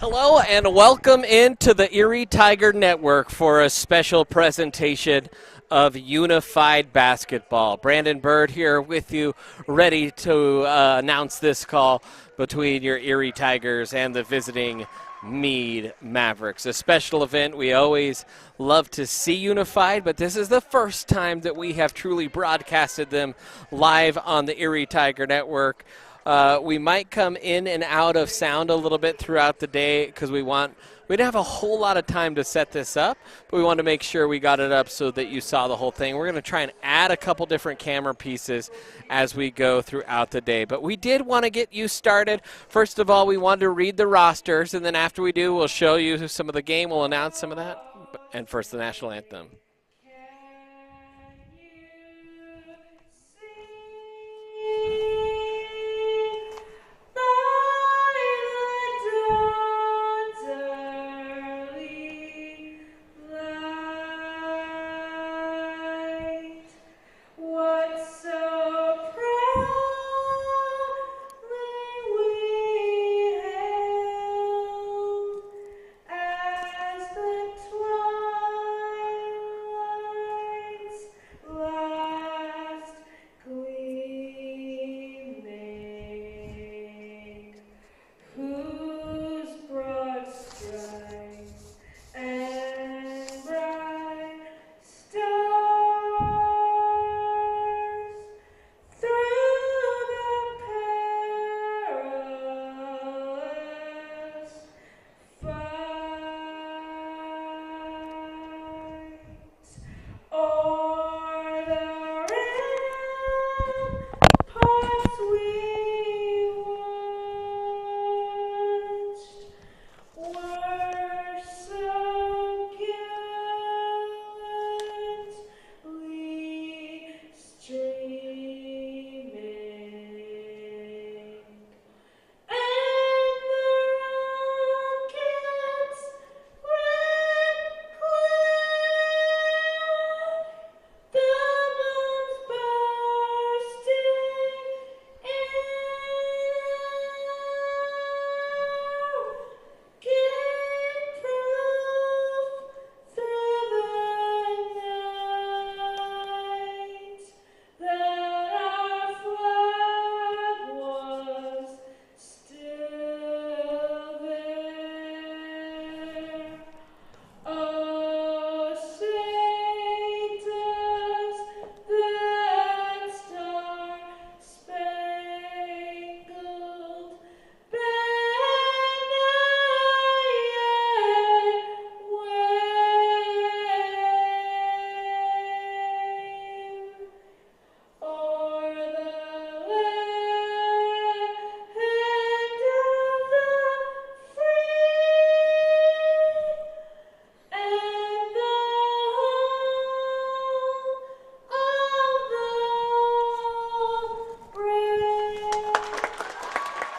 Hello and welcome into the Erie Tiger Network for a special presentation of Unified Basketball. Brandon Bird here with you, ready to announce this call between your Erie Tigers and the visiting Mead Mavericks. A special event. We always love to see Unified, but this is the first time that we have truly broadcasted them live on the Erie Tiger Network. We might come in and out of sound a little bit throughout the day because we didn't have a whole lot of time to set this up, but we wanted to make sure we got it up so that you saw the whole thing. We're going to try and add a couple different camera pieces as we go throughout the day. But we did want to get you started. First of all, we wanted to read the rosters, and then after we do, we'll show you some of the game. We'll announce some of that. And first, the national anthem.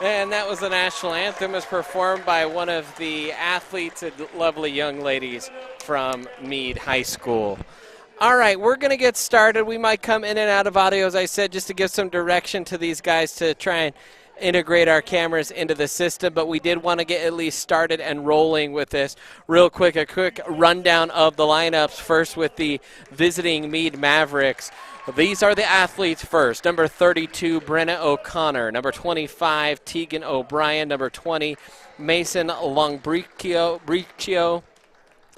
And that was the national anthem as performed by one of the athletes and lovely young ladies from Mead High School. All right, we're going to get started. We might come in and out of audio, as I said, just to give some direction to these guys to try and integrate our cameras into the system, but we did want to get at least started and rolling with this. Real quick, a quick rundown of the lineups, first with the visiting Mead Mavericks. These are the athletes first. Number 32, Brenna O'Connor. Number 25, Tegan O'Brien. Number 20, Mason Longbricchio.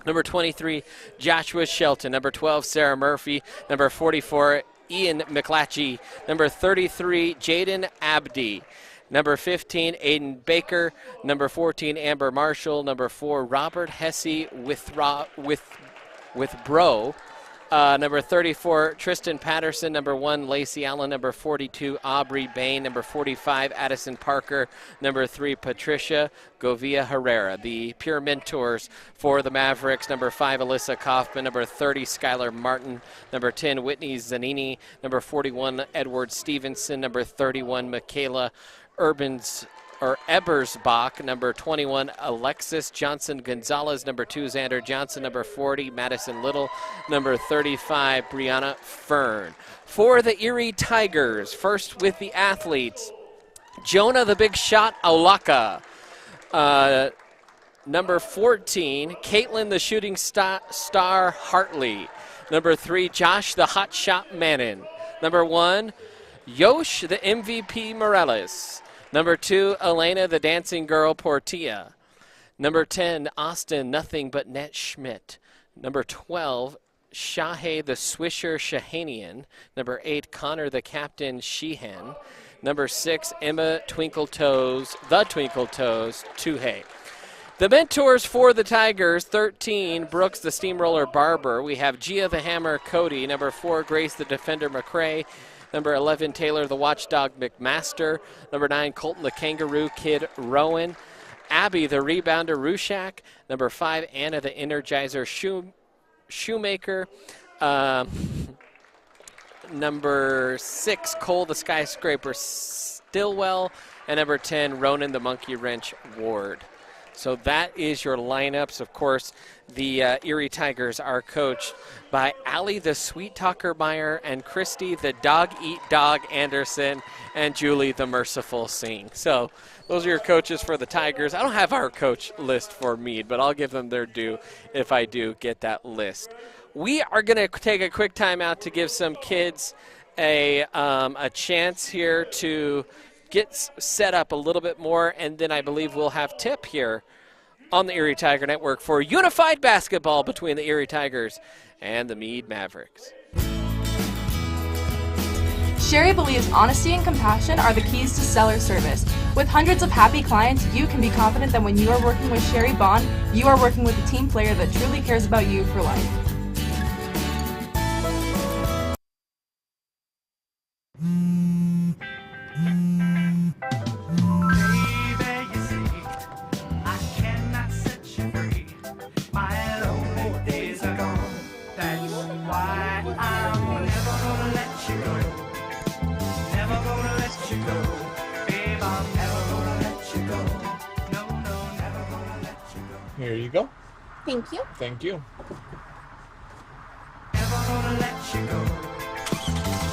Number 23, Joshua Shelton. Number 12, Sarah Murphy. Number 44, Ian McClatchy. Number 33, Jaden Abdi. Number 15, Aiden Baker. Number 14, Amber Marshall. Number 4, Robert Hesse with Bro. Number 34, Tristan Patterson. Number 1, Lacey Allen. Number 42, Aubrey Bain. Number 45, Addison Parker. Number 3, Patricia Govia Herrera. The peer mentors for the Mavericks. Number 5, Alyssa Kaufman. Number 30, Skylar Martin. Number 10, Whitney Zanini. Number 41, Edward Stevenson. Number 31, Michaela Ebersbach. Number 21, Alexis Johnson Gonzalez. Number 2, Xander Johnson. Number 40, Madison Little. Number 35, Brianna Fern. For the Erie Tigers, first with the athletes, Jonah the Big Shot Aulaka. Number 14, Caitlin the Shooting Star Hartley. Number 3, Josh the Hot Shot Mannon. Number 1, Yosh the MVP Morales. Number 2, Elena the Dancing Girl Portilla. Number 10, Austin Nothing But Net Schmidt. Number 12, Shahe the Swisher Shahanian. Number 8, Connor the Captain Sheehan. Number 6, Emma Twinkle Toes Tuhey. The mentors for the Tigers, 13, Brooks the Steamroller Barber. We have Gia the Hammer Cody. Number 4, Grace the Defender McCrae. Number 11, Taylor the Watchdog McMaster. Number 9, Colton the Kangaroo Kid Rowan. Abby the Rebounder Rushak. Number 5, Anna the Energizer Shoemaker. Number 6, Cole the Skyscraper Stillwell. And number 10, Ronan the Monkey Wrench Ward. So that is your lineups. Of course, the Erie Tigers are coached by Allie the Sweet Talker Meyer and Christy the Dog Eat Dog Anderson and Julie the Merciful Singh. So those are your coaches for the Tigers. I don't have our coach list for Mead, but I'll give them their due if I do get that list. We are going to take a quick timeout to give some kids a chance here to get set up a little bit more, and then I believe we'll have tip here on the Erie Tiger Network for unified basketball between the Erie Tigers and the Mead Mavericks. Sherry believes honesty and compassion are the keys to stellar service. With hundreds of happy clients, you can be confident that when you are working with Sherry Bond, you are working with a team player that truly cares about you for life. Here you go. Thank you. Thank you. Never gonna let you go.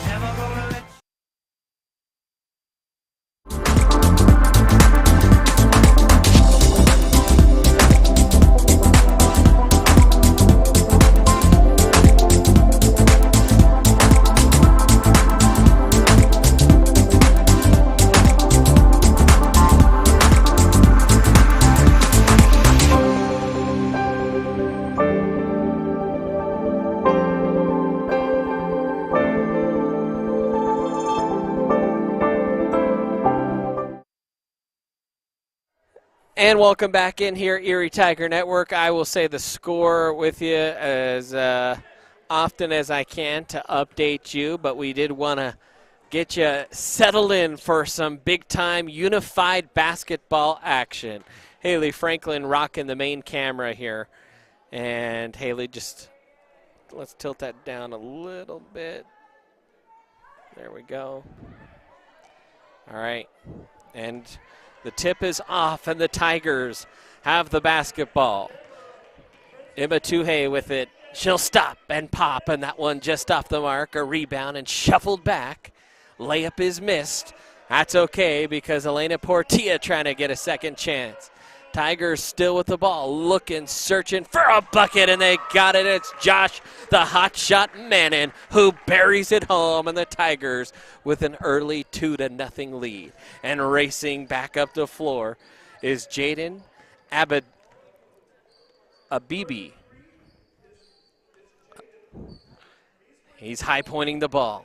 Never gonna let you And welcome back in here, Erie Tiger Network. I will say the score with you as often as I can to update you, but we did want to get you settled in for some big-time unified basketball action. Haley Franklin rocking the main camera here. And Haley, just let's tilt that down a little bit. There we go. All right. And the tip is off, and the Tigers have the basketball. Emma Tuhey with it. She'll stop and pop, and that one just off the mark. A rebound and shuffled back. Layup is missed. That's okay because Elena Portilla trying to get a second chance. Tigers still with the ball, looking, searching for a bucket, and they got it. It's Josh, the hotshot Mannon, who buries it home, and the Tigers with an early 2-0 lead. And racing back up the floor is Jaden Abibi. He's high-pointing the ball.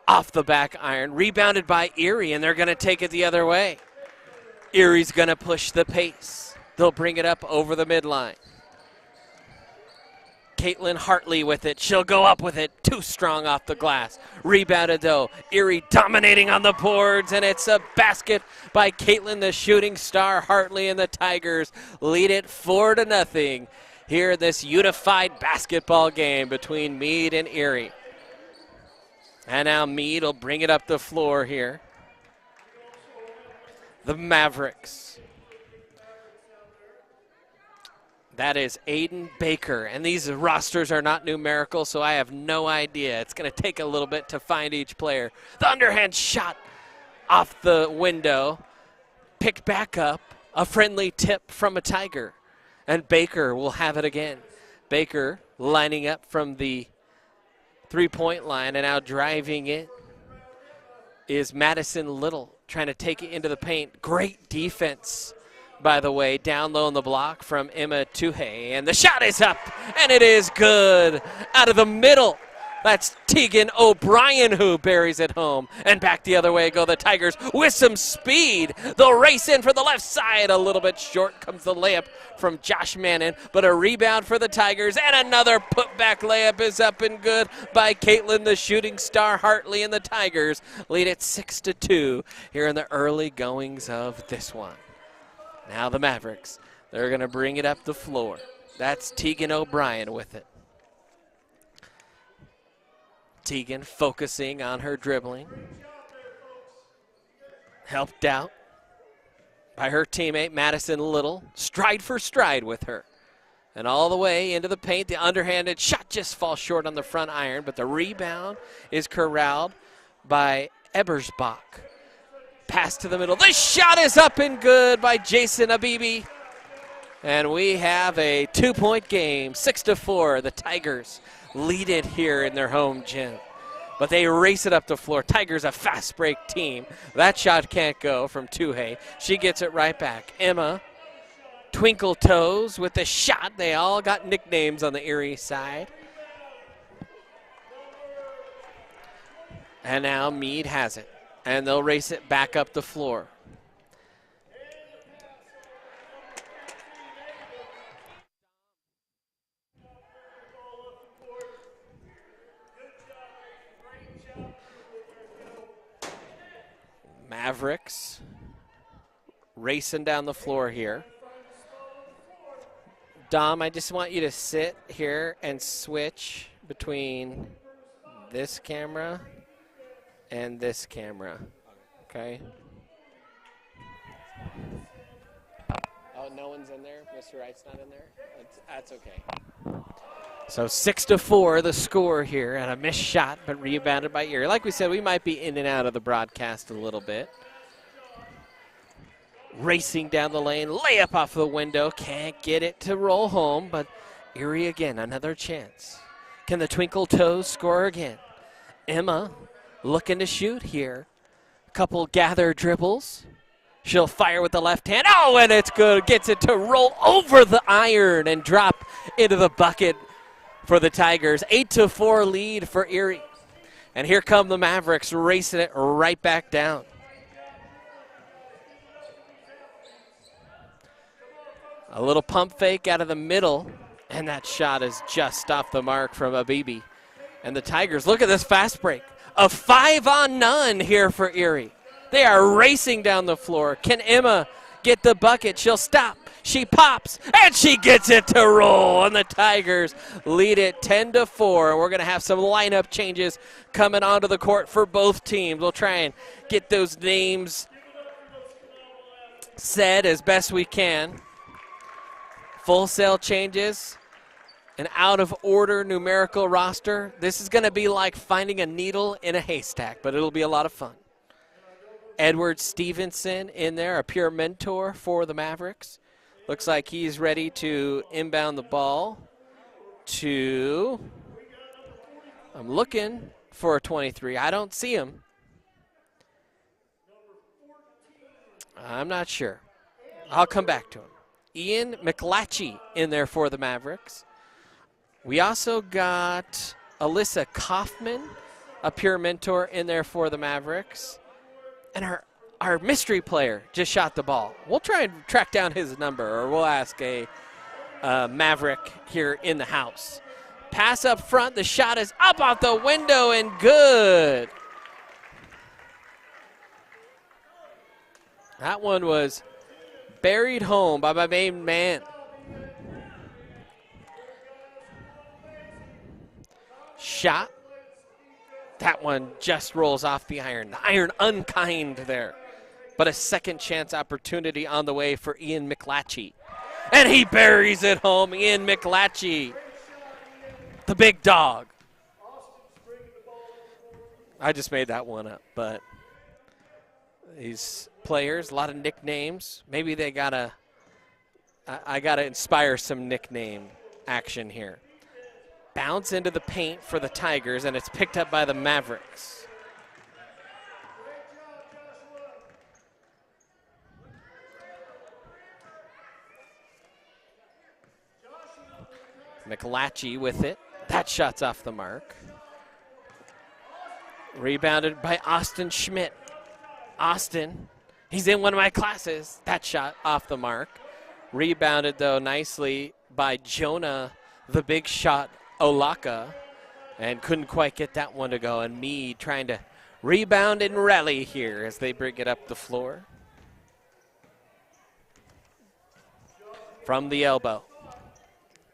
Off the back iron, rebounded by Erie, and they're going to take it the other way. Erie's going to push the pace. They'll bring it up over the midline. Caitlin Hartley with it. She'll go up with it. Too strong off the glass. Rebounded, though. Erie dominating on the boards, and it's a basket by Caitlin, the shooting star Hartley, and the Tigers lead it 4-0 here in this unified basketball game between Mead and Erie. And now Mead will bring it up the floor here. The Mavericks. That is Aiden Baker. And these rosters are not numerical, so I have no idea. It's going to take a little bit to find each player. The underhand shot off the window. Picked back up. A friendly tip from a Tiger. And Baker will have it again. Baker lining up from the three-point line and now driving it is Madison Little, trying to take it into the paint. Great defense, by the way, down low on the block from Emma Tuhey. And the shot is up, and it is good. Out of the middle. That's Tegan O'Brien who buries it home. And back the other way go the Tigers with some speed. They'll race in for the left side. A little bit short comes the layup from Josh Mannon, but a rebound for the Tigers. And another putback layup is up and good by Caitlin, the shooting star Hartley, and the Tigers lead it 6-2 here in the early goings of this one. Now the Mavericks, they're going to bring it up the floor. That's Tegan O'Brien with it. Tegan focusing on her dribbling. Helped out by her teammate Madison Little. Stride for stride with her. And all the way into the paint. The underhanded shot just falls short on the front iron, but the rebound is corralled by Ebersbach. Pass to the middle. The shot is up and good by Jason Abibi. And we have a 2-point game, 6-4. The Tigers lead it here in their home gym. But they race it up the floor. Tigers a fast break team. That shot can't go from Tuhey. She gets it right back. Emma, Twinkle Toes with the shot. They all got nicknames on the Erie side. And now Mead has it. And they'll race it back up the floor. Mavericks racing down the floor here. Dom, I just want you to sit here and switch between this camera and this camera, okay? Oh, no one's in there? Mr. Wright's not in there? That's okay. So 6-4 the score here, and a missed shot, but rebounded by Erie. Like we said, we might be in and out of the broadcast a little bit. Racing down the lane, layup off the window, can't get it to roll home, but Erie again, another chance. Can the Twinkle Toes score again? Emma looking to shoot here. Couple gather dribbles. She'll fire with the left hand. Oh, and it's good. Gets it to roll over the iron and drop into the bucket for the Tigers. 8-4 lead for Erie. And here come the Mavericks racing it right back down. A little pump fake out of the middle, and that shot is just off the mark from Abibi. And the Tigers, look at this fast break. A 5-on-none here for Erie. They are racing down the floor. Can Emma get the bucket? She'll stop. She pops, and she gets it to roll, and the Tigers lead it 10-4. We're going to have some lineup changes coming onto the court for both teams. We'll try and get those names said as best we can. Full sale changes, an out-of-order numerical roster. This is going to be like finding a needle in a haystack, but it'll be a lot of fun. Edward Stevenson in there, a pure mentor for the Mavericks. Looks like he's ready to inbound the ball to, I'm looking for a 23. I don't see him. I'm not sure. I'll come back to him. Ian McClatchy in there for the Mavericks. We also got Alyssa Kaufman, a pure mentor in there for the Mavericks. And our mystery player just shot the ball. We'll try and track down his number, or we'll ask a Maverick here in the house. Pass up front. The shot is up out the window and good. That one was buried home by my main man. Shot. That one just rolls off the iron. The iron unkind there. But a second chance opportunity on the way for Ian McClatchy. And he buries it home. Ian McClatchy, the big dog. I just made that one up, but these players, a lot of nicknames. Maybe they got a I got to inspire some nickname action here. Bounce into the paint for the Tigers, and it's picked up by the Mavericks. McLatchie with it. That shot's off the mark. Rebounded by Austin Schmidt. Austin, he's in one of my classes. That shot off the mark. Rebounded, though, nicely by Jonah, the big shot, Olaka, and couldn't quite get that one to go. And Mead trying to rebound and rally here as they bring it up the floor. From the elbow.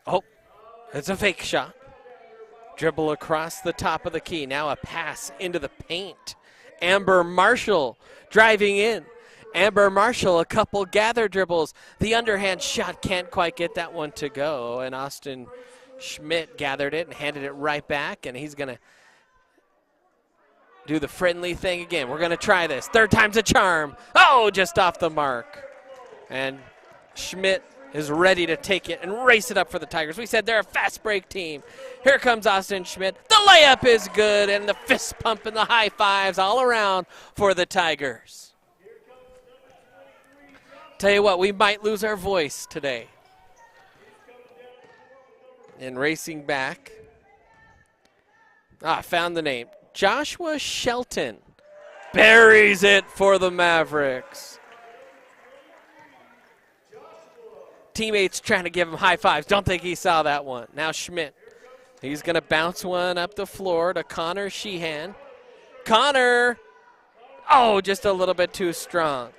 Oh, it's a fake shot. Dribble across the top of the key. Now a pass into the paint. Amber Marshall driving in. Amber Marshall, a couple gather dribbles. The underhand shot can't quite get that one to go. And Austin Schmidt gathered it and handed it right back. And he's going to do the friendly thing again. We're going to try this. Third time's a charm. Oh, just off the mark. And Schmidt is ready to take it and race it up for the Tigers. We said they're a fast break team. Here comes Austin Schmidt. The layup is good, and the fist pump and the high fives all around for the Tigers. Tell you what, we might lose our voice today. And racing back. Found the name. Joshua Shelton buries it for the Mavericks. Teammates trying to give him high fives. Don't think he saw that one. Now Schmidt. He's going to bounce one up the floor to Connor Sheehan. Connor! Oh, just a little bit too strong.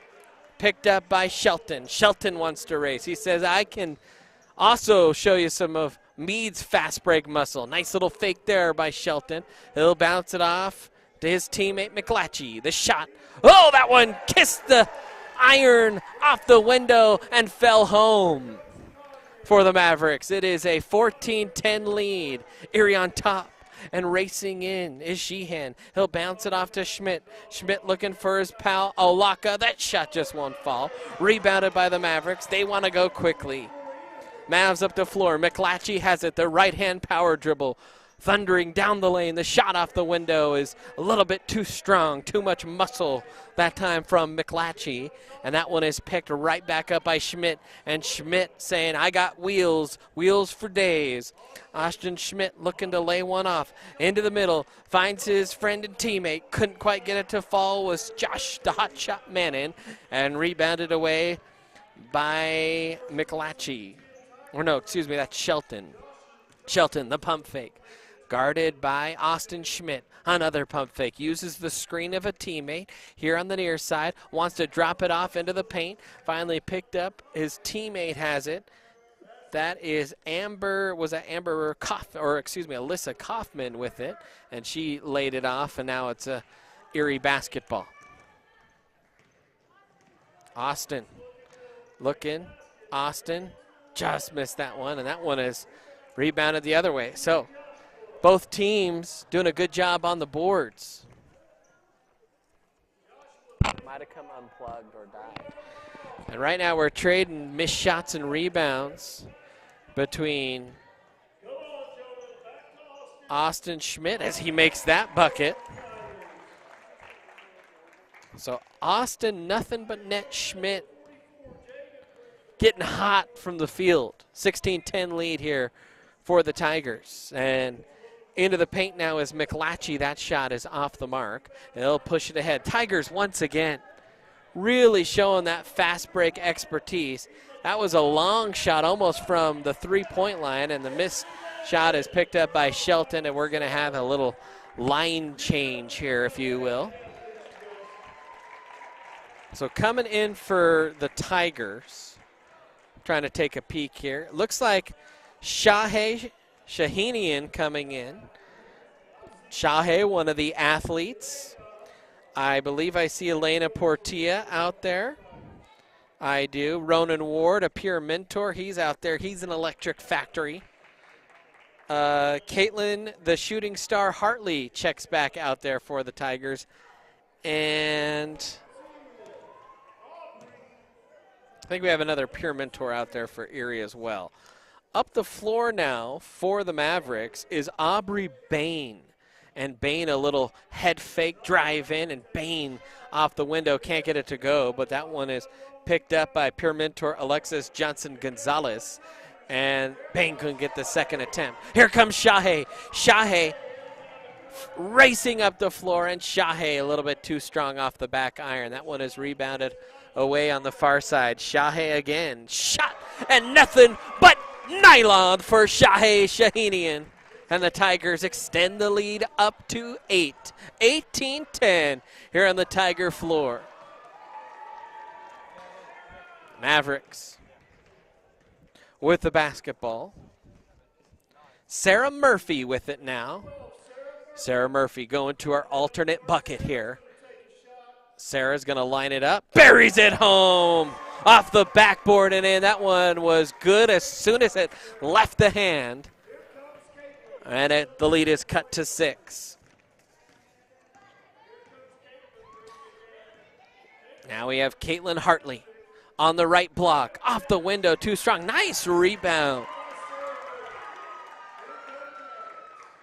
Picked up by Shelton. Shelton wants to race. He says, I can also show you some of Mead's fast break muscle. Nice little fake there by Shelton. He'll bounce it off to his teammate McLatchie. The shot. Oh, that one kissed the iron off the window and fell home for the Mavericks. It is a 14-10 lead. Erie on top and racing in is Sheehan. He'll bounce it off to Schmidt. Schmidt looking for his pal Olaka. That shot just won't fall. Rebounded by the Mavericks. They want to go quickly. Mavs up the floor. McLatchie has it. The right-hand power dribble. Thundering down the lane. The shot off the window is a little bit too strong. Too much muscle that time from McLatchie. And that one is picked right back up by Schmidt. And Schmidt saying, I got wheels. Wheels for days. Austin Schmidt looking to lay one off. Into the middle. Finds his friend and teammate. Couldn't quite get it to fall. Was Josh the hot shot Manning. And rebounded away by McLatchie. Or no, excuse me, that's Shelton. Shelton, the pump fake. Guarded by Austin Schmidt. Another pump fake. Uses the screen of a teammate here on the near side. Wants to drop it off into the paint. Finally picked up. His teammate has it. That is Alyssa Kaufman with it. And she laid it off, and now it's a Erie basketball. Austin looking. Austin just missed that one, and that one is rebounded the other way. So both teams doing a good job on the boards. Might have come unplugged or died. And right now we're trading missed shots and rebounds between Austin Schmidt as he makes that bucket. So Austin, nothing but net. Schmidt getting hot from the field. 16-10 lead here for the Tigers. And into the paint now is McLatchie. That shot is off the mark. They'll push it ahead. Tigers once again really showing that fast break expertise. That was a long shot almost from the three-point line, and the missed shot is picked up by Shelton, and we're going to have a little line change here, if you will. So coming in for the Tigers, trying to take a peek here. Looks like Shahinian coming in. Shahe, one of the athletes. I believe I see Elena Portilla out there. I do. Ronan Ward, a peer mentor. He's out there. He's an electric factory. Caitlin, the shooting star Hartley, checks back out there for the Tigers. And I think we have another Pure Mentor out there for Erie as well. Up the floor now for the Mavericks is Aubrey Bain. And Bain a little head fake drive in, and Bain off the window, can't get it to go, but that one is picked up by Pure Mentor Alexis Johnson-Gonzalez, and Bain couldn't get the second attempt. Here comes Shahe. Shahe racing up the floor, and Shahe a little bit too strong off the back iron. That one is rebounded away on the far side. Shahe again, shot, and nothing but nylon for Shahe Shahinian. And the Tigers extend the lead up to 8. 18-10 here on the Tiger floor. Mavericks with the basketball. Sarah Murphy with it now. Sarah Murphy going to our alternate bucket here. Sarah's going to line it up. Buries it home. Off the backboard and in. That one was good as soon as it left the hand. And the lead is cut to 6. Now we have Caitlin Hartley on the right block. Off the window, too strong. Nice rebound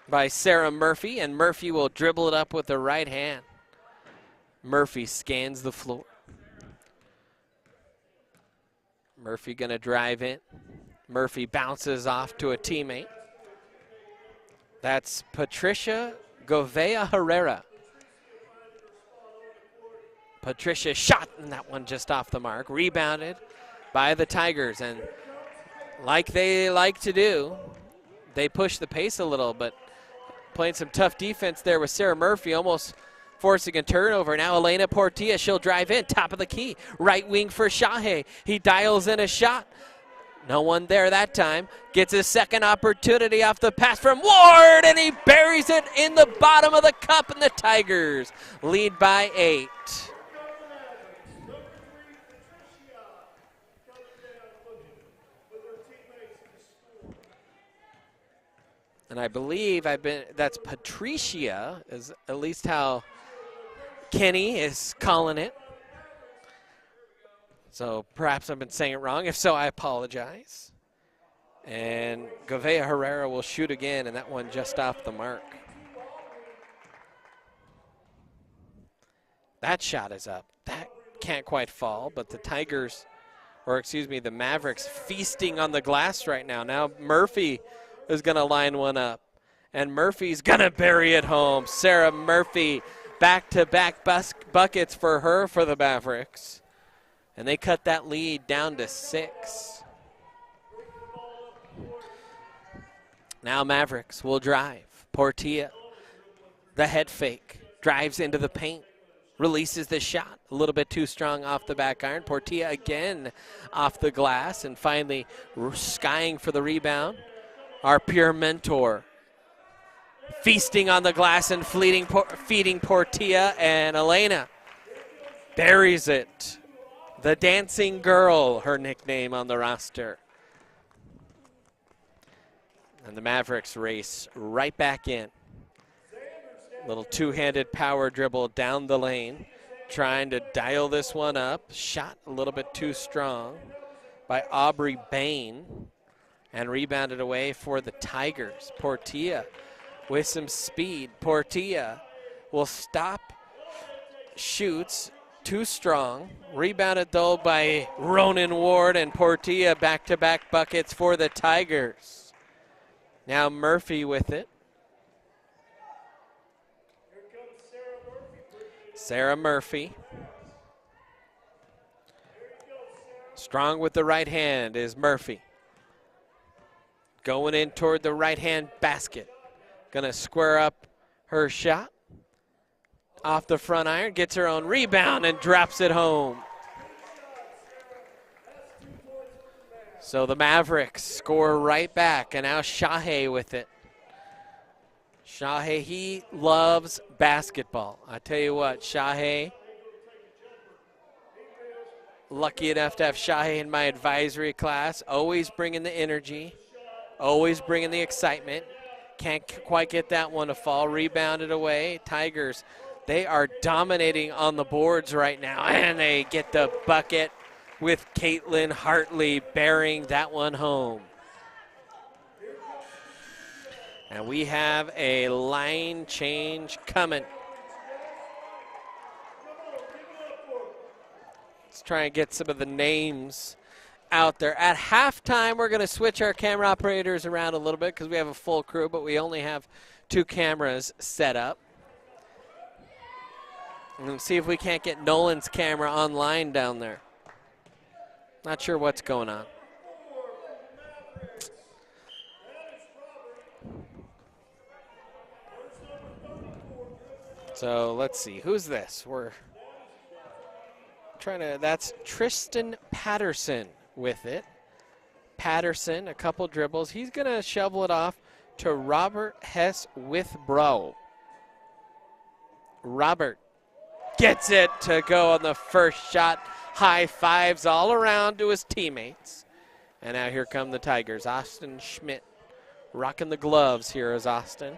by Sarah Murphy, and Murphy will dribble it up with the right hand. Murphy scans the floor. Murphy gonna drive in. Murphy bounces off to a teammate. That's Patricia Govea Herrera. Patricia shot, and that one just off the mark. Rebounded by the Tigers, and like they like to do, they push the pace a little, but playing some tough defense there with Sarah Murphy, almost forcing a turnover. Now Elena Portilla, she'll drive in, top of the key. Right wing for Shahe. He dials in a shot. No one there that time. Gets his second opportunity off the pass from Ward, and he buries it in the bottom of the cup, and the Tigers lead by 8. And I believe that's Patricia, is at least how Kenny is calling it. So perhaps I've been saying it wrong. If so, I apologize. And Govea Herrera will shoot again, and that one just off the mark. That shot is up. That can't quite fall, but the Tigers, or excuse me, the Mavericks feasting on the glass right now. Now Murphy is going to line one up, and Murphy's going to bury it home. Sarah Murphy, back-to-back buckets for her for the Mavericks. And they cut that lead down to 6. Now Mavericks will drive. Portilla, the head fake, drives into the paint, releases the shot. A little bit too strong off the back iron. Portilla again off the glass, and finally skying for the rebound. Our Pure Mentor feasting on the glass and feeding Portilla, and Elena buries it. The Dancing Girl, her nickname on the roster. And the Mavericks race right back in. Little two-handed power dribble down the lane, trying to dial this one up. Shot a little bit too strong by Aubrey Bain, and rebounded away for the Tigers. Portilla with some speed. Portilla will stop, shoots, too strong. Rebounded though by Ronan Ward, and Portilla back-to-back buckets for the Tigers. Now Murphy with it. Sarah Murphy. Strong with the right hand is Murphy. Going in toward the right-hand basket. Gonna square up her shot. Off the front iron, gets her own rebound and drops it home. So the Mavericks score right back, and now Shahe with it. Shahe, he loves basketball. I tell you what, Shahe, lucky enough to have Shahe in my advisory class, always bringing the energy, always bringing the excitement. Can't quite get that one to fall. Rebounded away. Tigers, they are dominating on the boards right now, and they get the bucket with Caitlin Hartley bearing that one home. And we have a line change coming. Let's try and get some of the names out there. At halftime, we're going to switch our camera operators around a little bit because we have a full crew, but we only have 2 cameras set up. And see if we can't get Nolan's camera online down there. Not sure what's going on. So let's see, who's this? We're trying to, that's Tristan Patterson with it. Patterson, a couple dribbles. He's going to shovel it off to Robert Hess with Bro. Robert gets it to go on the first shot. High fives all around to his teammates. And now here come the Tigers. Austin Schmidt rocking the gloves here is Austin.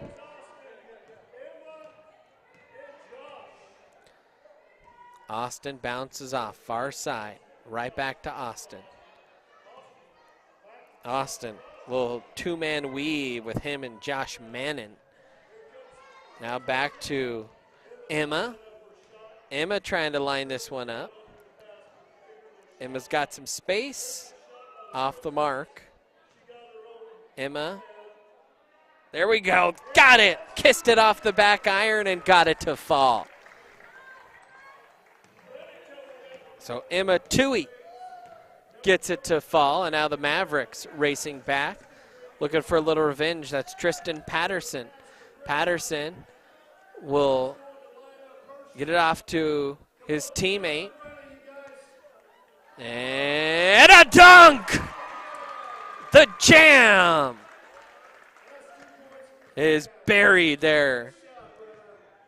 Austin bounces off, far side, right back to Austin. Austin, little 2-man weave with him and Josh Mannon. Now back to Emma. Emma trying to line this one up. Emma's got some space, off the mark. Emma, there we go, got it! Kissed it off the back iron and got it to fall. So Emma Toohey gets it to fall, and now the Mavericks racing back, looking for a little revenge. That's Tristan Patterson. Patterson will get it off to his teammate. And a dunk! The jam is buried there.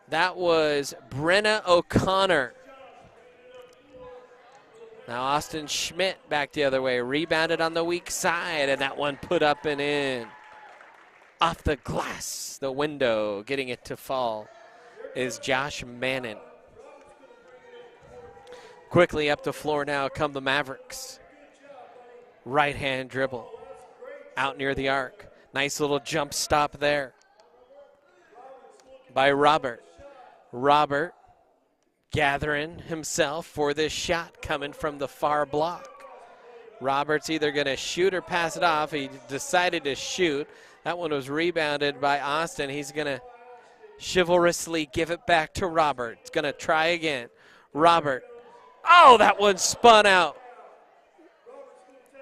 That was Brenna O'Connor. Now Austin Schmidt back the other way, rebounded on the weak side, and that one put up and in. Off the glass, the window, getting it to fall is Josh Mannon. Quickly up the floor now come the Mavericks. Right hand dribble, out near the arc. Nice little jump stop there by Robert. Robert gathering himself for this shot coming from the far block. Robert's either going to shoot or pass it off. He decided to shoot. That one was rebounded by Austin. He's going to chivalrously give it back to Robert. It's going to try again. Robert. Oh, that one spun out.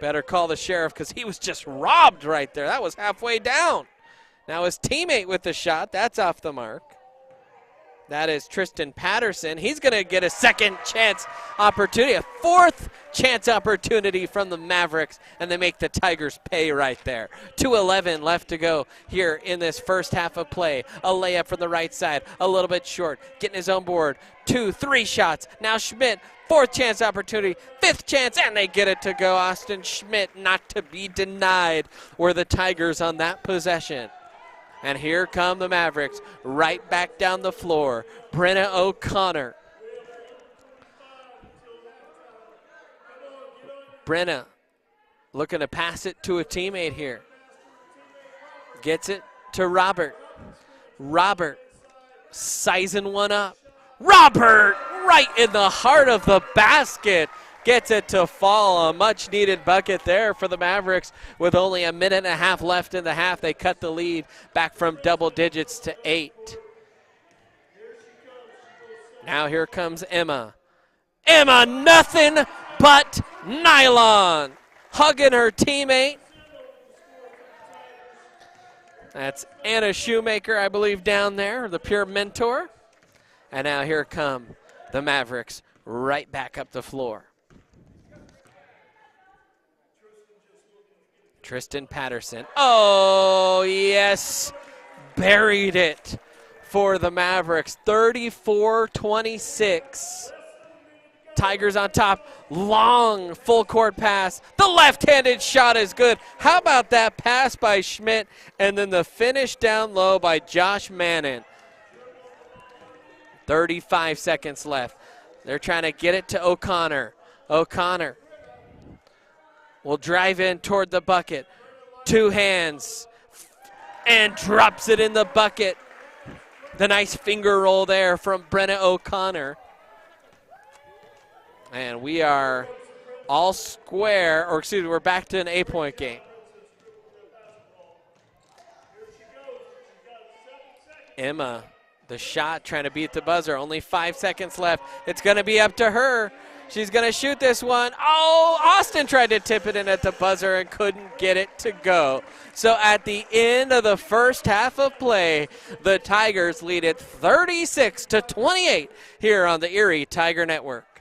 Better call the sheriff because he was just robbed right there. That was halfway down. Now his teammate with the shot. That's off the mark. That is Tristan Patterson. He's going to get a second chance opportunity, a fourth chance opportunity from the Mavericks, and they make the Tigers pay right there. 2:11 left to go here in this first half of play. A layup from the right side, a little bit short, getting his own board. 2-3 shots. Now Schmidt, fourth chance opportunity, fifth chance, and they get it to go. Austin Schmidt not to be denied were the Tigers on that possession. And here come the Mavericks, right back down the floor. Brenna O'Connor. Brenna looking to pass it to a teammate here. Gets it to Robert. Robert sizing one up. Robert right in the heart of the basket. Gets it to fall. A much-needed bucket there for the Mavericks. With only a minute and a half left in the half, they cut the lead back from double digits to 8. Now here comes Emma. Emma, nothing but nylon. Hugging her teammate. That's Anna Shoemaker, I believe, down there, the pure mentor. And now here come the Mavericks right back up the floor. Tristan Patterson. Oh, yes. Buried it for the Mavericks. 34-26. Tigers on top. Long full court pass. The left-handed shot is good. How about that pass by Schmidt? And then the finish down low by Josh Mannon. 35 seconds left. They're trying to get it to O'Connor. O'Connor will drive in toward the bucket. Two hands and drops it in the bucket. The nice finger roll there from Brenna O'Connor. And we are all square, or excuse me, we're back to an 8-point game. Emma, the shot trying to beat the buzzer. Only 5 seconds left. It's going to be up to her. She's going to shoot this one. Oh, Austin tried to tip it in at the buzzer and couldn't get it to go. So at the end of the first half of play, the Tigers lead it 36-28 here on the Erie Tiger Network.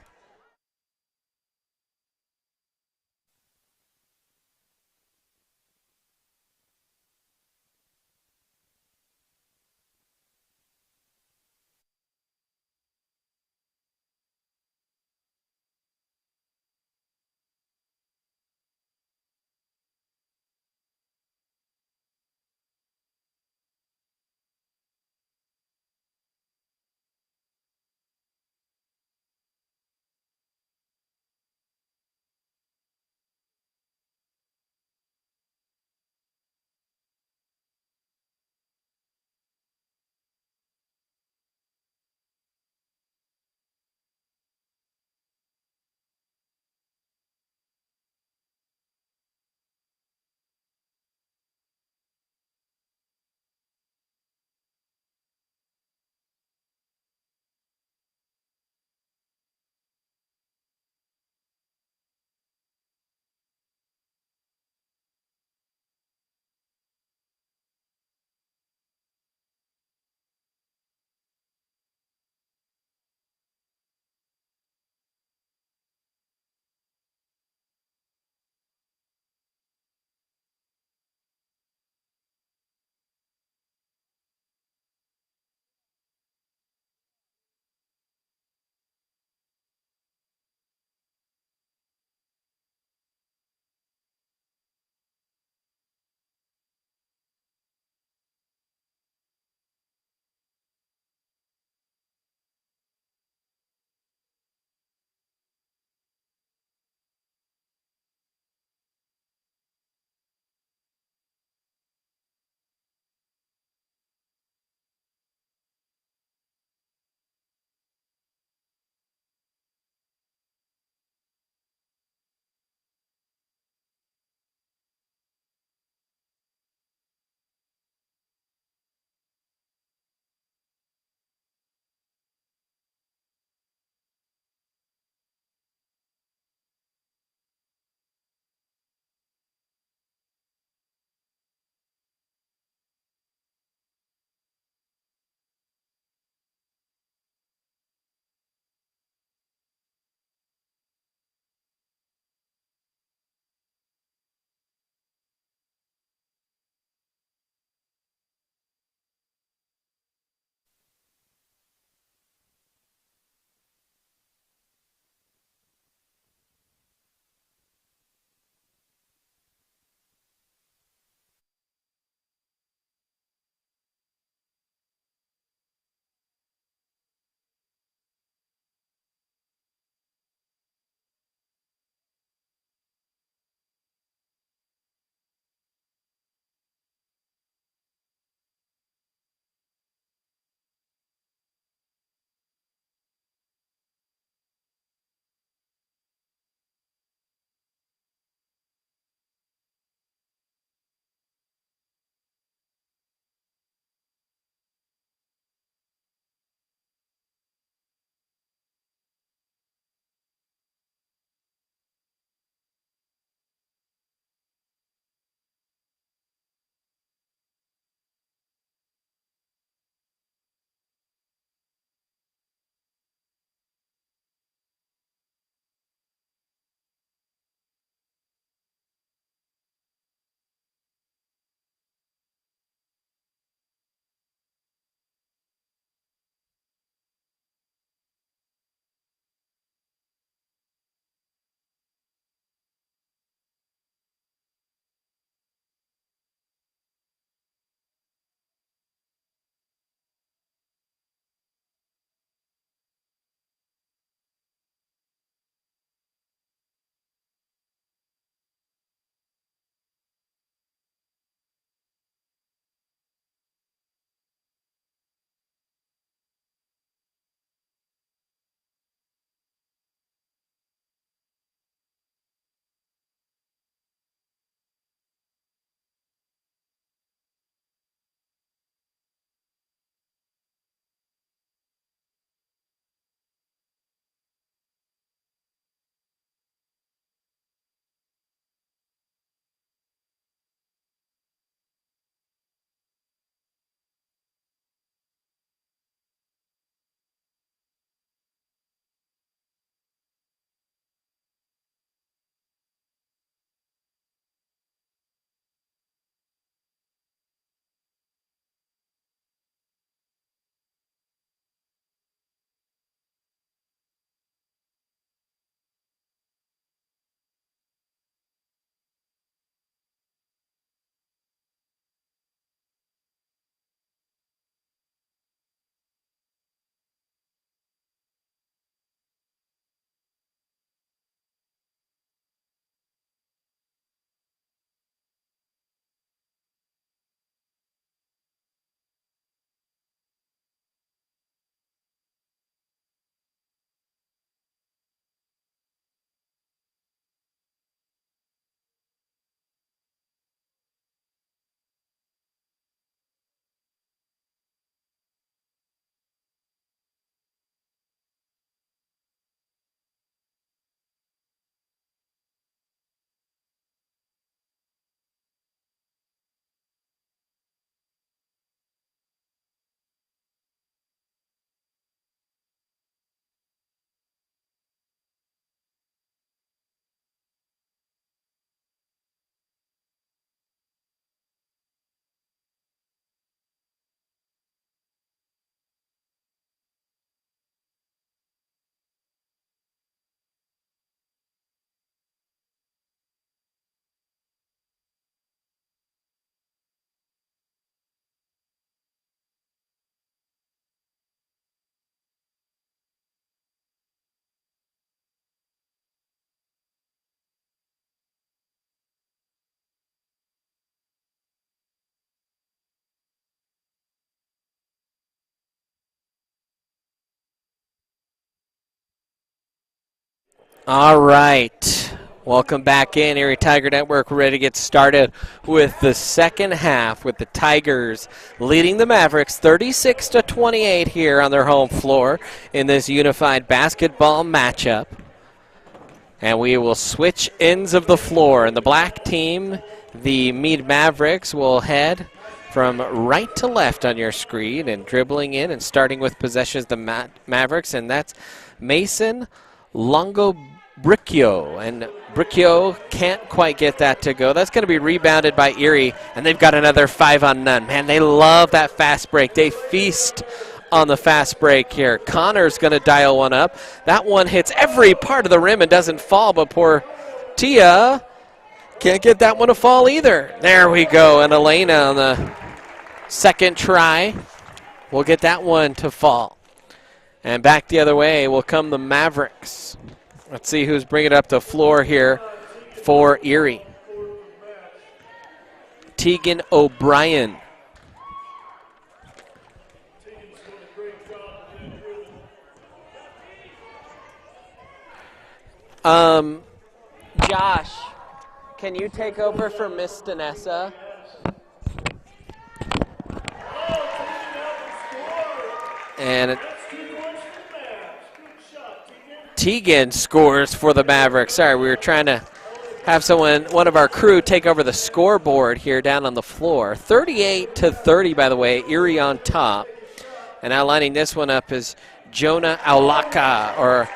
All right. Welcome back in, Erie Tiger Network. We're ready to get started with the second half with the Tigers leading the Mavericks 36-28 here on their home floor in this unified basketball matchup. And we will switch ends of the floor. And the black team, the Mead Mavericks, will head from right to left on your screen and dribbling in and starting with possessions the Mavericks, and that's Mason Longobricchio. And Bricchio can't quite get that to go. That's going to be rebounded by Erie, and they've got another 5-on-none. Man, they love that fast break. They feast on the fast break here. Connor's going to dial one up. That one hits every part of the rim and doesn't fall, but poor Tia can't get that one to fall either. There we go, and Elena on the second try will get that one to fall. And back the other way will come the Mavericks. Let's see who's bringing it up the floor here for Erie. Tegan O'Brien. Josh, can you take over for Miss Danessa? And Tegan scores for the Mavericks. Sorry, we were trying to have one of our crew take over the scoreboard here down on the floor. 38-30, by the way, Erie on top. And now lining this one up is Jonah Aulaka,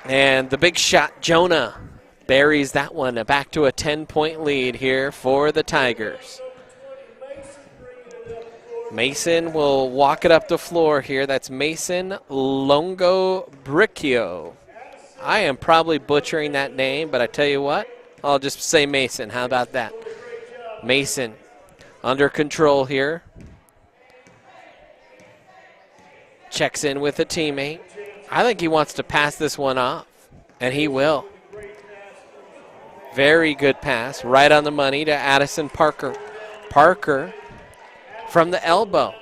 and the big shot, Jonah, buries that one back to a 10-point lead here for the Tigers. Mason will walk it up the floor here. That's Mason Longobricchio. I am probably butchering that name, but I tell you what, I'll just say Mason. How about that? Mason under control here. Checks in with a teammate. I think he wants to pass this one off, and he will. Very good pass, right on the money to Addison Parker. Parker from the elbow,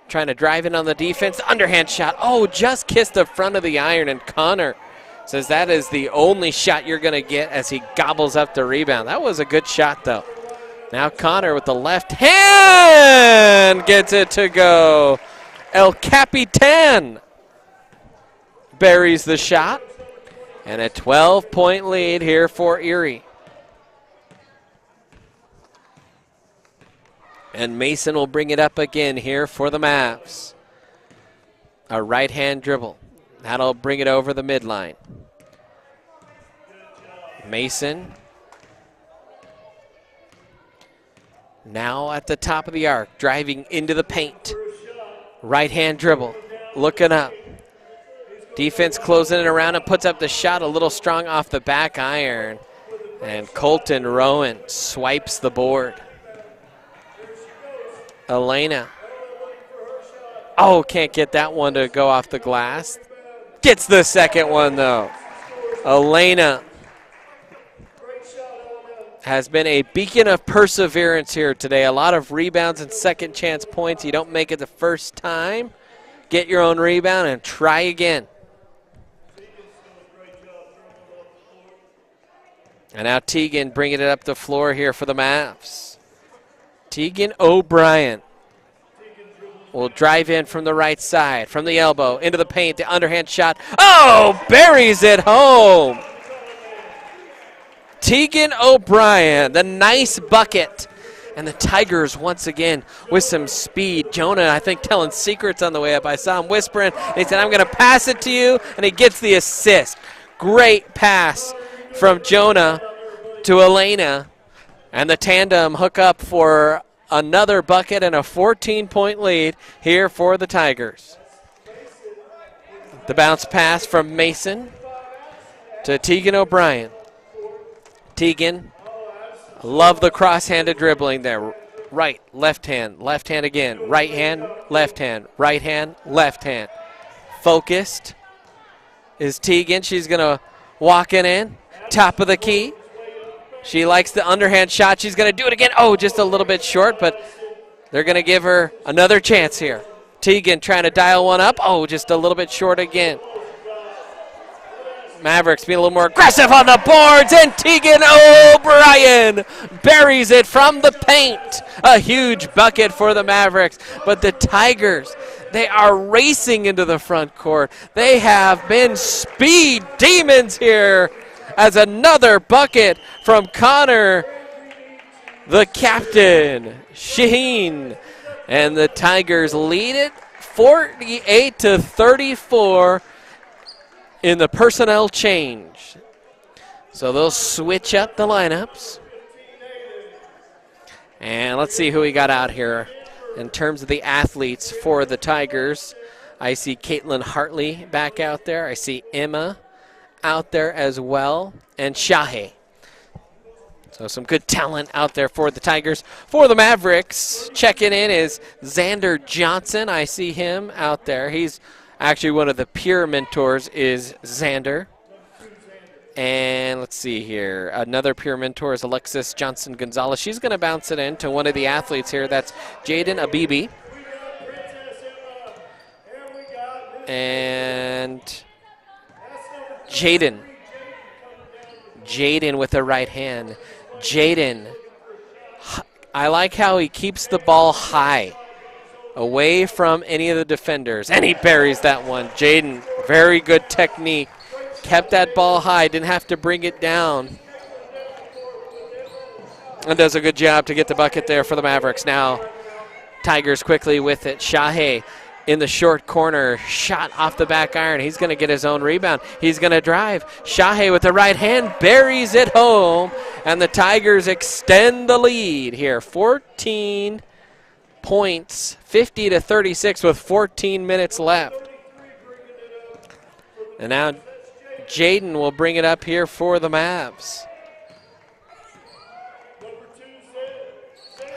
trying to drive in on the defense. Underhand shot. Oh, just kissed the front of the iron, and Connor says that is the only shot you're going to get as he gobbles up the rebound. That was a good shot, though. Now Connor with the left hand gets it to go. El Capitan buries the shot, and a 12-point lead here for Erie. And Mason will bring it up again here for the Mavs. A right-hand dribble. That'll bring it over the midline. Mason now at the top of the arc, driving into the paint. Right-hand dribble, looking up. Defense closing it around and puts up the shot a little strong off the back iron. And Colton Rowan swipes the board. Elena. Oh, can't get that one to go off the glass. Gets the second one, though. Elena has been a beacon of perseverance here today. A lot of rebounds and second chance points. You don't make it the first time. Get your own rebound and try again. And now Tegan bringing it up the floor here for the Mavs. Tegan O'Brien will drive in from the right side, from the elbow, into the paint, the underhand shot. Oh, buries it home. Tegan O'Brien, the nice bucket. And the Tigers once again with some speed. Jonah, I think, telling secrets on the way up. I saw him whispering. And he said, I'm going to pass it to you. And he gets the assist. Great pass from Jonah to Elena. And the tandem hook up for another bucket and a 14-point lead here for the Tigers. The bounce pass from Mason to Tegan O'Brien. Tegan, love the cross-handed dribbling there. Right, left hand again. Right hand, left hand, right hand, left hand. Focused is Tegan. She's going to walk it in. Top of the key. She likes the underhand shot. She's going to do it again. Oh, just a little bit short, but they're going to give her another chance here. Tegan trying to dial one up. Oh, just a little bit short again. Mavericks being a little more aggressive on the boards, and Tegan O'Brien buries it from the paint. A huge bucket for the Mavericks, but the Tigers, they are racing into the front court. They have been speed demons here as another bucket from Connor, the captain, Shaheen. And the Tigers lead it 48-34 in the personnel change. So they'll switch up the lineups. And let's see who we got out here in terms of the athletes for the Tigers. I see Caitlin Hartley back out there. I see Emma out there as well, and Shahe. So some good talent out there for the Tigers. For the Mavericks, checking in is Xander Johnson. I see him out there. He's actually one of the peer mentors is Xander. And let's see here. Another peer mentor is Alexis Johnson-Gonzalez. She's going to bounce it in to one of the athletes here. That's Jaden Abibi. And Jaden with the right hand. Jaden, I like how he keeps the ball high, away from any of the defenders, and he buries that one. Jaden, very good technique. Kept that ball high, didn't have to bring it down. And does a good job to get the bucket there for the Mavericks. Now, Tigers quickly with it. Shahe in the short corner, shot off the back iron. He's going to get his own rebound. He's going to drive. Shahe with the right hand buries it home, and the Tigers extend the lead here. 14 points, 50-36 with 14 minutes left. And now Jaden will bring it up here for the Mavs.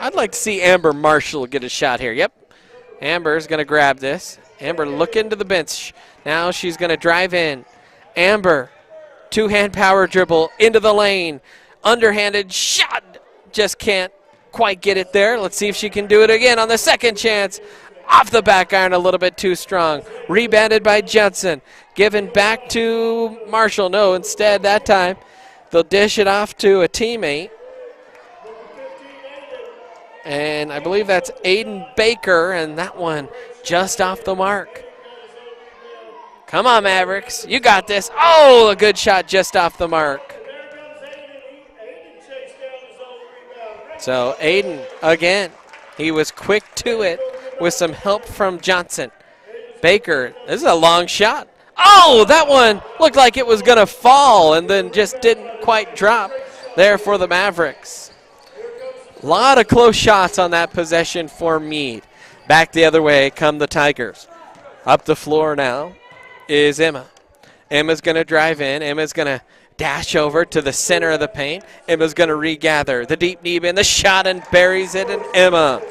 I'd like to see Amber Marshall get a shot here. Yep. Amber's going to grab this. Amber looking to the bench. Now she's going to drive in. Amber, two-hand power dribble into the lane. Underhanded shot. Just can't quite get it there. Let's see if she can do it again on the second chance. Off the back iron a little bit too strong. Rebounded by Johnson. Given back to Marshall. No, instead that time they'll dish it off to a teammate. And I believe that's Aiden Baker, and that one just off the mark. Come on, Mavericks. You got this. Oh, a good shot just off the mark. So Aiden, again, he was quick to it with some help from Johnson. Baker, this is a long shot. Oh, that one looked like it was going to fall and then just didn't quite drop there for the Mavericks. A lot of close shots on that possession for Mead. Back the other way come the Tigers. Up the floor now is Emma. Emma's going to drive in. Emma's going to dash over to the center of the paint. Emma's going to regather. The deep knee in the shot and buries it, and Emma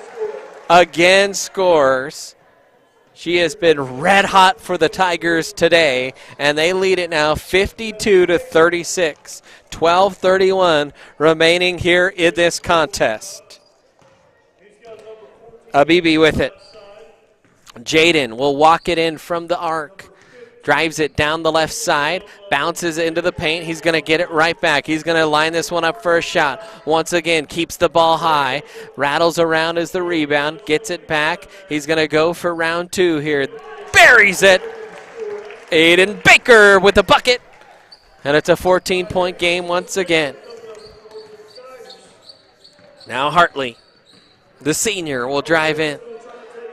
again scores. She has been red hot for the Tigers today, and they lead it now 52-36. 12:31 remaining here in this contest. Abibi with it. Jaden will walk it in from the arc. Drives it down the left side, bounces into the paint. He's going to get it right back. He's going to line this one up for a shot. Once again, keeps the ball high, rattles around as the rebound, gets it back. He's going to go for round two here. Buries it. Aiden Baker with the bucket. And it's a 14-point game once again. Now Hartley, the senior, will drive in.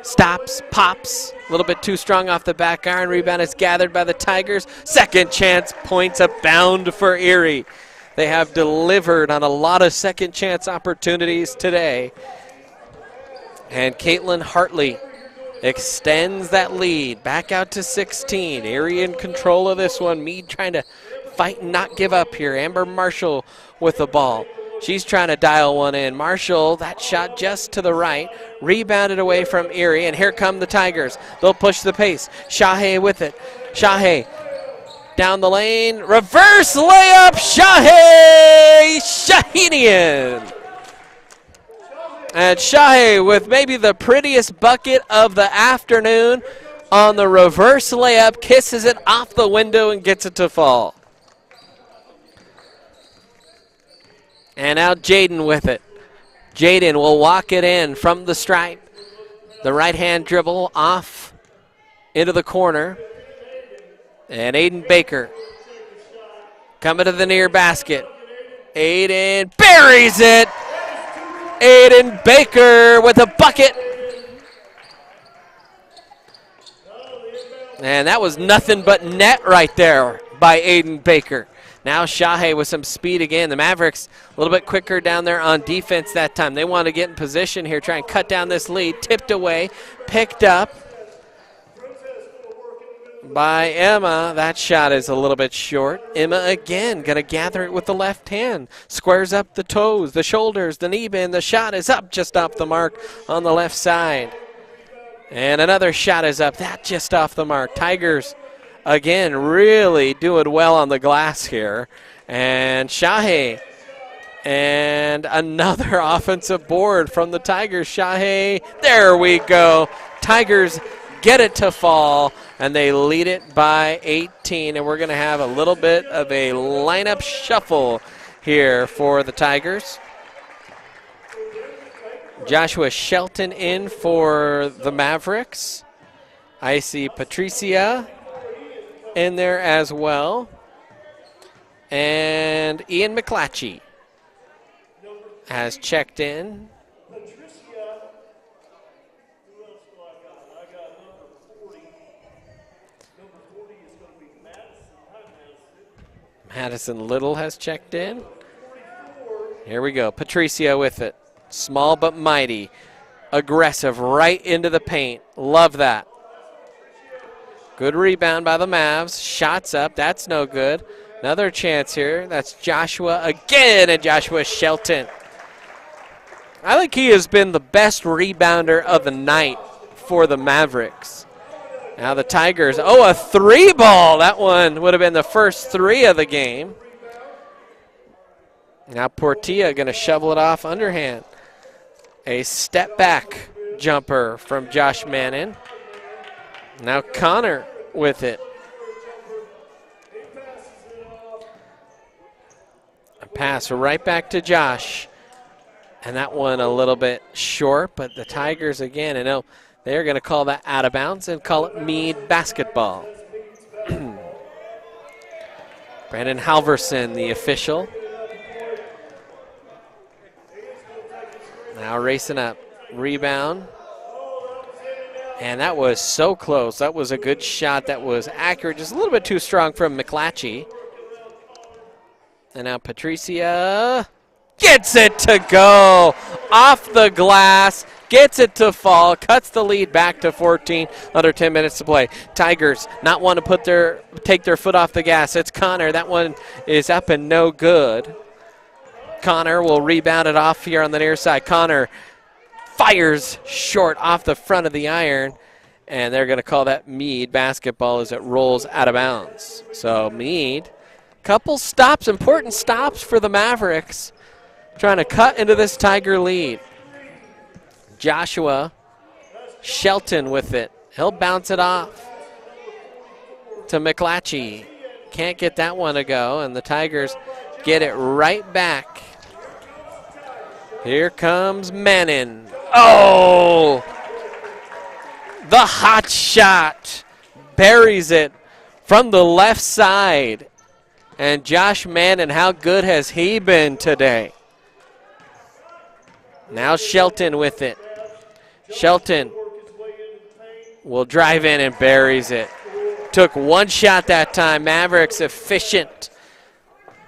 Stops, pops, a little bit too strong off the back iron. Rebound is gathered by the Tigers. Second chance points abound for Erie. They have delivered on a lot of second chance opportunities today. And Caitlin Hartley extends that lead back out to 16. Erie in control of this one. Mead trying to fight and not give up here. Amber Marshall with the ball. She's trying to dial one in. Marshall, that shot just to the right. Rebounded away from Erie, and here come the Tigers. They'll push the pace. Shahe with it. Shahe down the lane. Reverse layup. Shahe Shahinian. And Shahe with maybe the prettiest bucket of the afternoon on the reverse layup. Kisses it off the window and gets it to fall. And now Jaden with it. Jaden will walk it in from the stripe. The right-hand dribble off into the corner. And Aiden Baker coming to the near basket. Aiden buries it. Aiden Baker with a bucket. And that was nothing but net right there by Aiden Baker. Now Shahe with some speed again. The Mavericks a little bit quicker down there on defense that time. They want to get in position here, try and cut down this lead. Tipped away, picked up by Emma. That shot is a little bit short. Emma again going to gather it with the left hand. Squares up the toes, the shoulders, the knee bend. The shot is up just off the mark on the left side. And another shot is up. That just off the mark. Tigers again really doing well on the glass here. And Shahe. And another offensive board from the Tigers. Shahe. There we go. Tigers get it to fall, and they lead it by 18. And we're going to have a little bit of a lineup shuffle here for the Tigers. Joshua Shelton in for the Mavericks. I see Patricia in there as well. And Ian McClatchy has checked in. Madison Little has checked in. Here we go. Patricia with it. Small but mighty. Aggressive right into the paint. Love that. Good rebound by the Mavs. Shots up. That's no good. Another chance here. That's Joshua again, and Joshua Shelton. I think he has been the best rebounder of the night for the Mavericks. Now the Tigers. Oh, a three ball. That one would have been the first three of the game. Now Portilla going to shovel it off underhand. A step back jumper from Josh Mannon. Now Connor with it. A pass right back to Josh. And that one a little bit short, but the Tigers again, I know they're going to call that out of bounds and call it Mead basketball. Brandon Halverson, the official. Now racing up. Rebound. And that was so close. That was a good shot. That was accurate. Just a little bit too strong from McClatchy. And now Patricia gets it to go. Off the glass. Gets it to fall. Cuts the lead back to 14. Under 10 minutes to play. Tigers not want to take their foot off the gas. It's Connor. That one is up and no good. Connor will rebound it off here on the near side. Connor fires short off the front of the iron, and they're going to call that Mead basketball as it rolls out of bounds. So Mead, couple stops, important stops for the Mavericks, trying to cut into this Tiger lead. Joshua Shelton with it. He'll bounce it off to McClatchy. Can't get that one to go, and the Tigers get it right back. Here comes Mannon. Oh! The hot shot. Buries it from the left side. And Josh Mannon, how good has he been today? Now Shelton with it. Shelton will drive in and buries it. Took one shot that time. Mavericks efficient.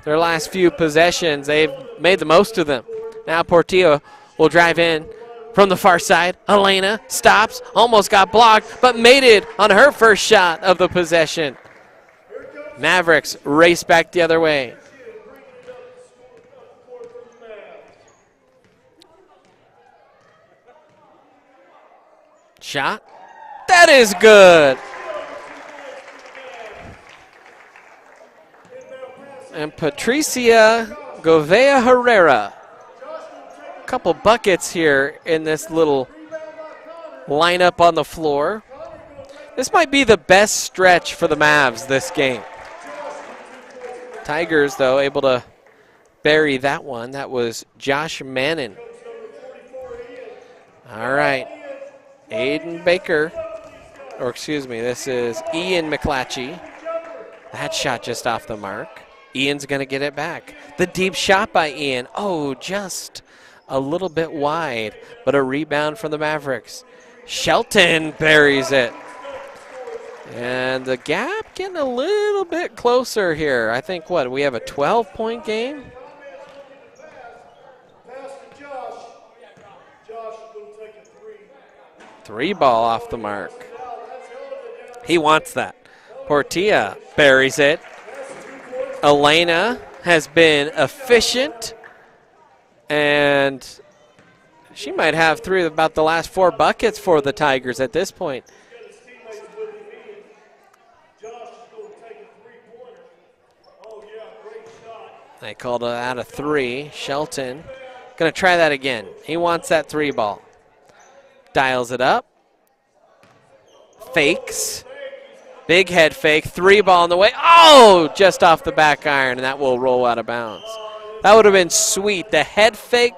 Their last few possessions, they've made the most of them. Now Portillo will drive in from the far side. Elena stops, almost got blocked, but made it on her first shot of the possession. Mavericks race back the other way. Shot. That is good. And Patricia Govea Herrera. Couple buckets here in this little lineup on the floor. This might be the best stretch for the Mavs this game. Tigers, though, able to bury that one. That was Josh Mannon. All right. Aiden Baker, or excuse me, this is Ian McClatchy. That shot just off the mark. Ian's going to get it back. The deep shot by Ian. Oh, just a little bit wide, but a rebound from the Mavericks. Shelton buries it. And the gap getting a little bit closer here. I think, what, we have a 12-point game? Three ball off the mark. He wants that. Portilla buries it. Elena has been efficient, and she might have about the last 4 buckets for the Tigers at this point. They called it out of 3. Shelton going to try that again. He wants that 3 ball. Dials it up. Fakes. Big head fake. 3 ball in the way. Oh, just off the back iron, and that will roll out of bounds. That would have been sweet. The head fake,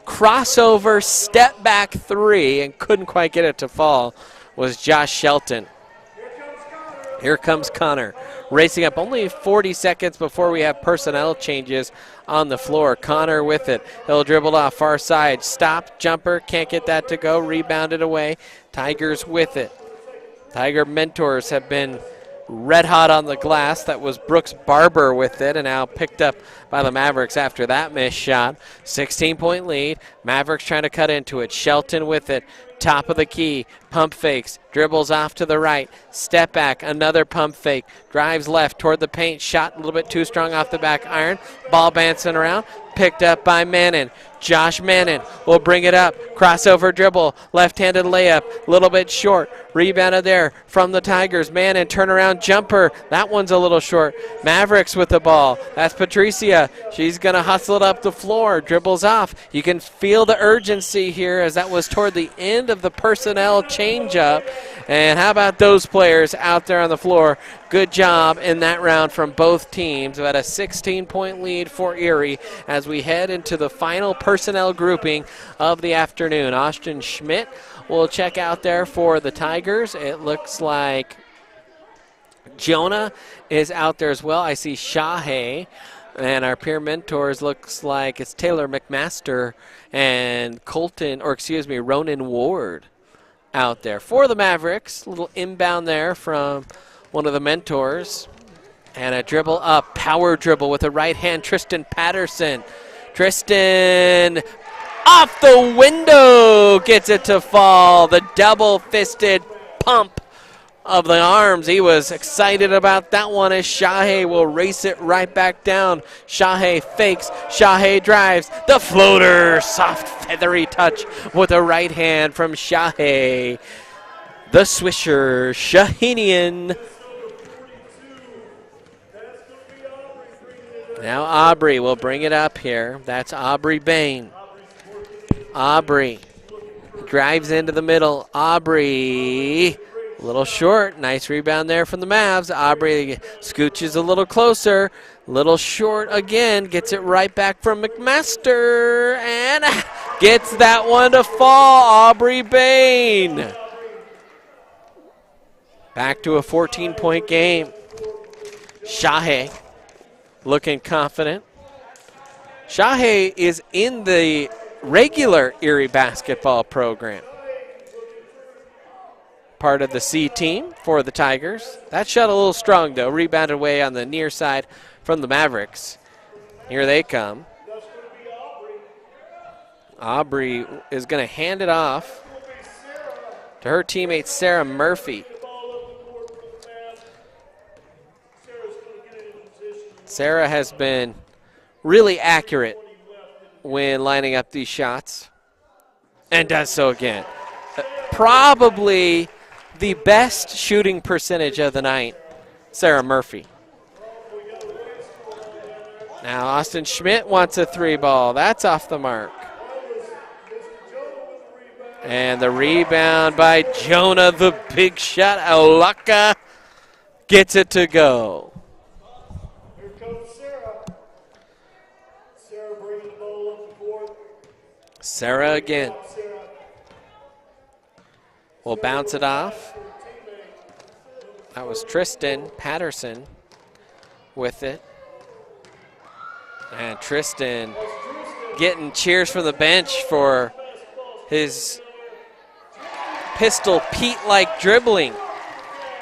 crossover, step back 3, and couldn't quite get it to fall was Josh Shelton. Here comes Connor, racing up only 40 seconds before we have personnel changes on the floor. Connor with it. He'll dribble off far side. Stop, jumper, can't get that to go. Rebounded away. Tigers with it. Tiger mentors have been red hot on the glass. That was Brooks Barber with it, and now picked up by the Mavericks after that missed shot. 16-point lead. Mavericks trying to cut into it. Shelton with it. Top of the key, pump fakes, dribbles off to the right, step back, another pump fake, drives left toward the paint, shot a little bit too strong off the back iron, ball bouncing around, picked up by Mannon. Josh Mannon will bring it up, crossover dribble, left-handed layup, a little bit short, rebounded there from the Tigers. Mannon, turnaround jumper, that one's a little short. Mavericks with the ball, that's Patricia. She's going to hustle it up the floor, dribbles off. You can feel the urgency here as that was toward the end of the personnel changeup. And how about those players out there on the floor? Good job in that round from both teams. We had a 16-point lead for Erie as we head into the final personnel grouping of the afternoon. Austin Schmidt will check out there for the Tigers. It looks like Jonah is out there as well. I see Shahay. And our peer mentors looks like it's Taylor McMaster and Ronan Ward out there. For the Mavericks, a little inbound there from one of the mentors. And a dribble up, power dribble with a right hand, Tristan Patterson. Tristan off the window, gets it to fall. The double-fisted pump of the arms. He was excited about that one as Shahay will race it right back down. Shahay fakes, Shahay drives, the floater, soft feathery touch with a right hand from Shahay. The Swisher, Shahinian. Now Aubrey will bring it up here. That's Aubrey Bain. Aubrey drives into the middle. Aubrey, a little short. Nice rebound there from the Mavs. Aubrey scooches a little closer. Little short again. Gets it right back from McMaster. And gets that one to fall. Aubrey Bain. Back to a 14-point game. Shahay looking confident. Shahay is in the regular Erie basketball program. Part of the C team for the Tigers. That shot a little strong, though. Rebounded away on the near side from the Mavericks. Here they come. Aubrey is going to hand it off to her teammate Sarah Murphy. Sarah has been really accurate when lining up these shots and does so again. Probably the best shooting percentage of the night, Sarah Murphy. Now Austin Schmidt wants a 3-ball. That's off the mark. And the rebound by Jonah, the big shot. Alaka gets it to go. Sarah again. Will bounce it off. That was Tristan Patterson with it. And Tristan getting cheers from the bench for his Pistol Pete-like dribbling.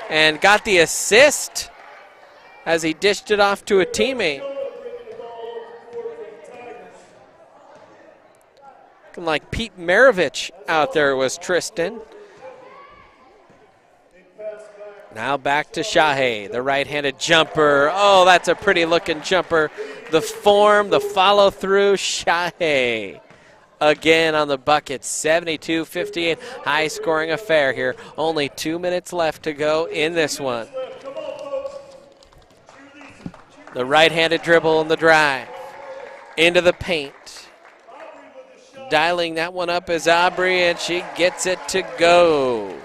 And got the assist as he dished it off to a teammate. Looking like Pete Maravich out there was Tristan. Now back to Shahe, the right-handed jumper. Oh, that's a pretty looking jumper. The form, the follow through, Shahe. Again on the bucket, 72-58, high scoring affair here. Only 2 minutes left to go in this one. The right-handed dribble and the drive. Into the paint. Dialing that one up is Aubrey, and she gets it to go.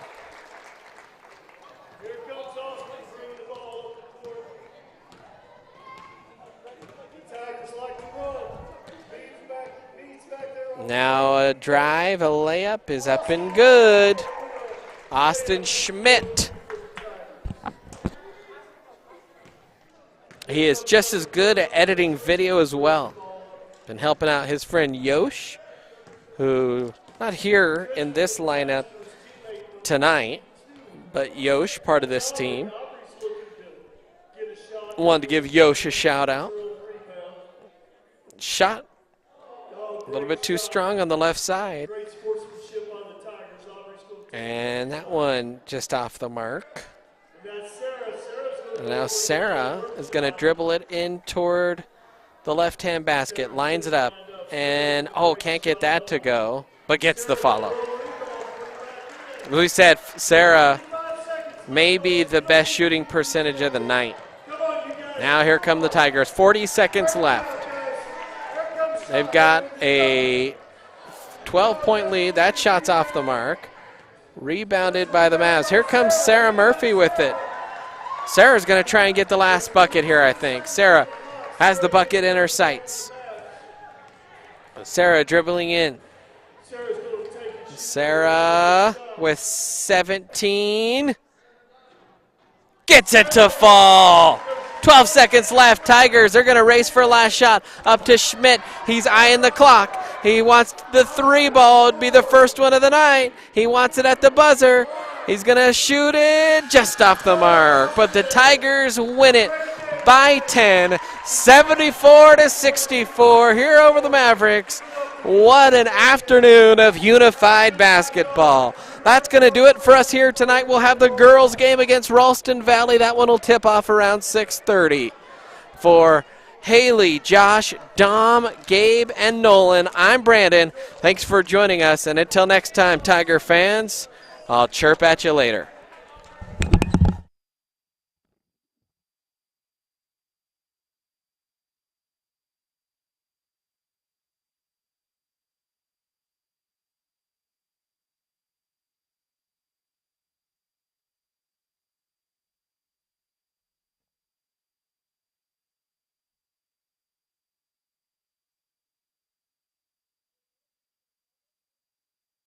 Now a drive, a layup is up and good. Austin Schmidt. He is just as good at editing video as well. Been helping out his friend Yosh, who not here in this lineup tonight, but Yosh, part of this team. Wanted to give Yosh a shout out. Shot a little bit too strong on the left side. And that one just off the mark. And now Sarah is going to dribble it in toward the left-hand basket, lines it up, and oh, can't get that to go, but gets the follow. We said Sarah may be the best shooting percentage of the night. Now here come the Tigers, 40 seconds left. They've got a 12-point lead. That shot's off the mark. Rebounded by the Mavs. Here comes Sarah Murphy with it. Sarah's going to try and get the last bucket here, I think. Sarah has the bucket in her sights. Sarah dribbling in. Sarah with 17. Gets it to fall. 12 seconds left. Tigers are going to race for a last shot. Up to Schmidt. He's eyeing the clock. He wants the three ball to be the first one of the night. He wants it at the buzzer. He's going to shoot it just off the mark. But the Tigers win it by 10, 74-64 here over the Mavericks. What an afternoon of unified basketball. That's going to do it for us here tonight. We'll have the girls game against Ralston Valley. That one will tip off around 6:30. For Haley, Josh, Dom, Gabe, and Nolan, I'm Brandon. Thanks for joining us, and until next time, Tiger fans, I'll chirp at you later.